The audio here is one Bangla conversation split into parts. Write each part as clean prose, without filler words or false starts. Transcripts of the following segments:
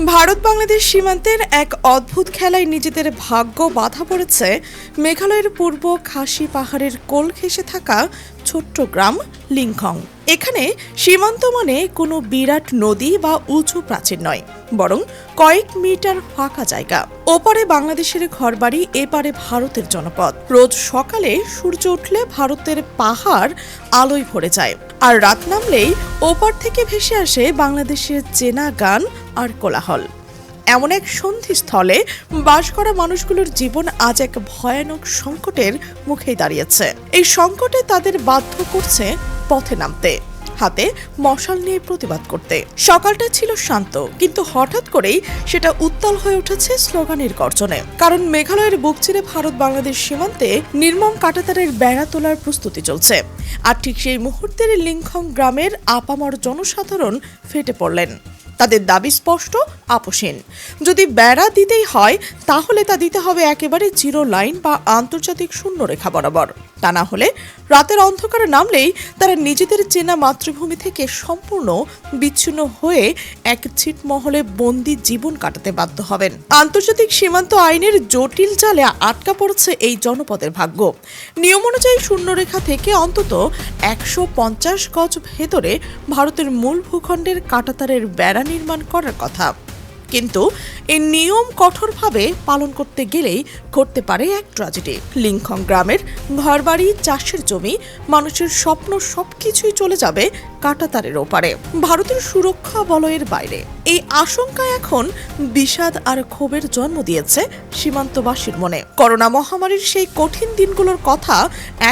ভারত বাংলাদেশ সীমান্তের এক অদ্ভুত খেলায় নিজেদের ভাগ্য বাধা পড়েছে মেঘালয়ের পূর্ব খাসি পাহাড়ের কোল ঘেঁষে থাকা ছোট্ট গ্রাম লিংখং। এখানে সীমান্ত মানে কোনো বিরাট নদী বা উঁচু প্রাচীর নয়, বরং কয়েক মিটার ফাঁকা জায়গা। ওপারে বাংলাদেশের ঘরবাড়ি, এপারে ভারতের জনপদ। রোজ সকালে সূর্য উঠলে ভারতের পাহাড় আলোয় ভরে যায়, আর রাত নামলেই ওপার থেকে ভেসে আসে বাংলাদেশের চেনা গান আর কোলাহল। এমন এক সন্ধিস্থলে বাস করা মানুষগুলোর জীবন আজ এক ভয়ানক সংকটের মুখেই দাঁড়িয়েছে। এই সংকটে তাদের বাধ্য করছে পথে নামতে, হাতে মশাল নিয়ে প্রতিবাদ করতে। সকালটা ছিল শান্ত, কিন্তু হঠাৎ করেই সেটা উত্তাল হয়ে উঠেছে স্লোগানের গর্জনে। কারণ মেঘালয়ের বুক চিরে ভারত বাংলাদেশ সীমান্তে নির্মম কাঁটাতারের বেড়া তোলার প্রস্তুতি চলছে। আর ঠিক সেই মুহূর্তের লিংখং গ্রামের আপামর জনসাধারণ ফেটে পড়লেন। তাদের দাবি স্পষ্ট, আপোষহীন। যদি বেড়া দিতেই হয়, তাহলে তা দিতে হবে একেবারে জিরো লাইন বা আন্তর্জাতিক শূন্যরেখা বরাবর। তা না হলে রাতের অন্ধকারে নামলেই তারা নিজেদের চেনা মাতৃভূমি থেকে সম্পূর্ণ বিচ্ছিন্ন হয়ে এক ছিটমহলে বন্দি জীবন কাটাতে বাধ্য হবেন। আন্তর্জাতিক সীমান্ত আইনের জটিল জালে আটকা পড়েছে এই জনপদের ভাগ্য। নিয়ম অনুযায়ী শূন্যরেখা থেকে অন্তত 150 গজ ভেতরে ভারতের মূল ভূখণ্ডের কাঁটাতারের বেড়া নির্মাণ করার কথা। কিন্তু এই নিয়ম কঠোরভাবে পালন করতে গেলেই ঘটতে পারে এক ট্র্যাজেডি। লিংখং গ্রামের ঘরবাড়ি, চাষের জমি, মানুষের স্বপ্ন সবকিছুই চলে যাবে কাঁটাতারের ওপারে, ভারতের সুরক্ষা বলয়ের বাইরে। এই আশঙ্কা এখন বিষাদ আর ক্ষোভের জন্ম দিয়েছে সীমান্তবাসীর মনে। করোনা মহামারীর সেই কঠিন দিনগুলোর কথা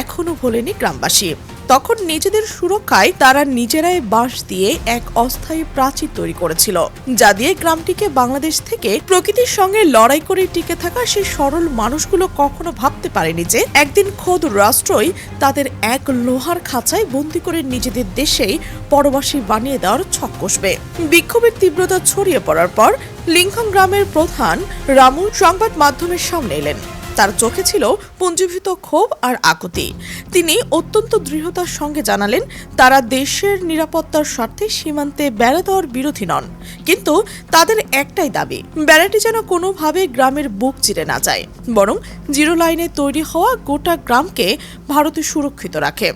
এখনো ভোলেনি গ্রামবাসী। তখন নিজেদের সুরক্ষায় তারা নিজেরাই বাঁশ দিয়ে এক অস্থায়ী প্রাচীর তৈরি করেছিল, যা দিয়ে গ্রামটিকে বাংলাদেশ থেকে প্রকৃতির সঙ্গে লড়াই করে টিকে থাকা সেই সরল মানুষগুলো কখনো ভাবতে পারেনি যে একদিন খোদ রাষ্ট্রই তাদের এক লোহার খাঁচায় বন্দি করে নিজেদের দেশেই পরবাসী বানিয়ে দেওয়ার ছক কষবে। বিক্ষোভের তীব্রতা ছড়িয়ে পড়ার পর লিংখং গ্রামের প্রধান রামু সংবাদ মাধ্যমের সামনে এলেন। তার চোখে ছিল পুঞ্জীভূত ক্ষোভ আর আকুতি। তিনি অত্যন্ত দৃঢ়তার সঙ্গে জানালেন, তারা দেশের নিরাপত্তার স্বার্থে সীমান্তে বেড়া দেওয়ার বিরোধী নন, কিন্তু তাদের একটাই দাবি, বেড়াটি যেন কোনোভাবে গ্রামের বুক চিরে না যায়, বরং জিরো লাইনে তৈরি হওয়া গোটা গ্রামকে ভারতে সুরক্ষিত রাখে।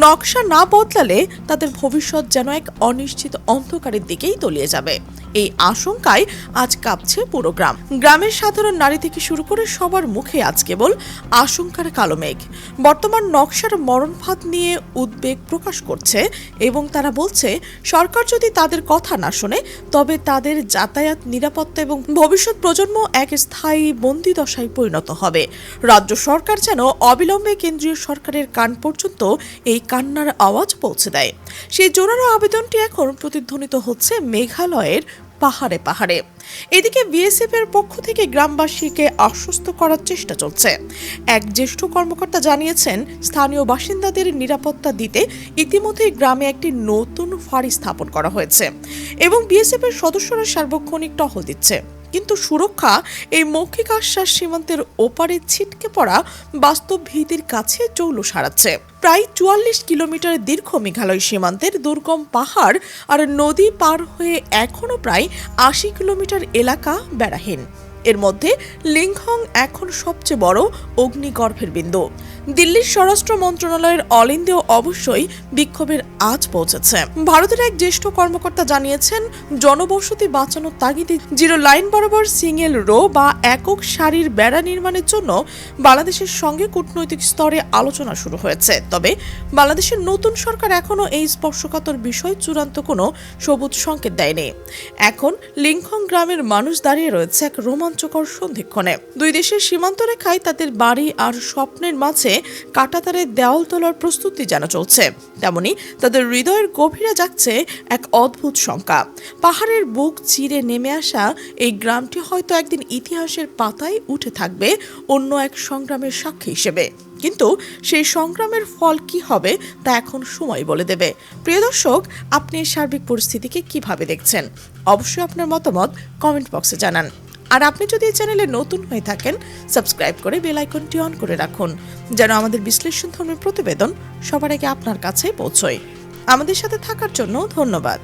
নকশা না বদলালে তাদের ভবিষ্যৎ যেন এক অনিশ্চিত অন্ধকারের দিকেই তলিয়ে যাবে। এই আশঙ্কায় আজ কাঁপছে পুরো গ্রাম। গ্রামের সাধারণ নারী থেকে শুরু করে সবার মুখে আজ কেবল আশঙ্কার কালো মেঘ। বর্তমান নকশার মরণফাঁদ নিয়ে উদ্বেগ প্রকাশ করছে এবং তারা বলছে, সরকার যদি তাদের কথা না শোনে, তবে তাদের যাতায়াত, নিরাপত্তা এবং ভবিষ্যৎ প্রজন্ম এক স্থায়ী বন্দিদশায় পরিণত হবে। রাজ্য সরকার যেন অবিলম্বে কেন্দ্রীয় সরকারের কান পর্যন্ত এই কান্নার আওয়াজ পৌঁছে দেয়। সেই জোরালো আবেদনটি এখন প্রতিধ্বনিত হচ্ছে মেঘালয়ের পাহাড়ে পাহাড়ে। এদিকে বিএসএফ এর পক্ষ থেকে গ্রামবাসীকে আশ্বস্ত করার চেষ্টা চলছে। এক জ্যেষ্ঠ কর্মকর্তা জানিয়েছেন, স্থানীয় বাসিন্দাদের নিরাপত্তা দিতে ইতিমধ্যে গ্রামে একটি নতুন ফাঁড়ি স্থাপন করা হয়েছে এবং বিএসএফ এর সদস্যরা সার্বক্ষণিক টহল দিচ্ছে। কিন্তু সুরক্ষা এই মৌখিক আশ্বাস সীমান্তের ওপারে ছিটকে পড়া বাস্তব ভীতির কাছে জৌলুস হারাচ্ছে। প্রায় 44 কিলোমিটার দীর্ঘ মেঘালয় সীমান্তের দুর্গম পাহাড় আর নদী পার হয়ে এখনো প্রায় 80 কিলোমিটার এলাকা বেড়াহীন। এর মধ্যে লিংখং এখন সবচেয়ে বড় অগ্নিগর্ভের বিন্দু। দিল্লির স্বরাষ্ট্র মন্ত্রণালয়ের অল ইন্ডিয়া অবশ্যই বিক্ষোভের আজ পৌঁছেছে। ভারতের এক জ্যেষ্ঠ কর্মকর্তা জানিয়েছেন, জনবসতি বাঁচানোর তাগিদে জিরো লাইন বরাবর সিঙ্গেল রো বা একক সারির বেড়া নির্মাণের জন্য বাংলাদেশের সঙ্গে কূটনৈতিক স্তরে আলোচনা শুরু হয়েছে। তবে বাংলাদেশের নতুন সরকার এখনও এই স্পর্শকাতর বিষয়ে চূড়ান্ত কোনো সবুজ সংকেত দেয়নি। এখন লিংখং গ্রামের মানুষ দাঁড়িয়ে রয়েছে এক রোমাঞ্চকর সন্ধিক্ষণে। দুই দেশের সীমান্ত রেখায় তাদের বাড়ি আর স্বপ্নের মাঝে কাঁটাতারের দেওয়াল তোলার প্রস্তুতি যেন চলছে, তেমনি তাদের হৃদয়ের গভীরে জাগছে এক অদ্ভুত শঙ্কা। পাহাড়ের বুক চিরে নেমে আসা এই গ্রামটি হয়তো একদিন ইতিহাসের পাতায় উঠে থাকবে অন্য এক সংগ্রামের সাক্ষী হিসেবে। কিন্তু সেই সংগ্রামের ফল কি হবে তা এখন সময় বলে দেবে। প্রিয় দর্শক, আপনি এই সার্বিক পরিস্থিতিকে কিভাবে দেখছেন? অবশ্যই আপনার মতামত কমেন্ট বক্সে জানান। আর আপনি যদি এই চ্যানেলে নতুন হয়ে থাকেন, সাবস্ক্রাইব করে বেল আইকনটি অন করে রাখুন, যেন আমাদের বিশ্লেষণধর্মী প্রতিবেদন সবার আগে আপনার কাছে পৌঁছয়। আমাদের সাথে থাকার জন্য ধন্যবাদ।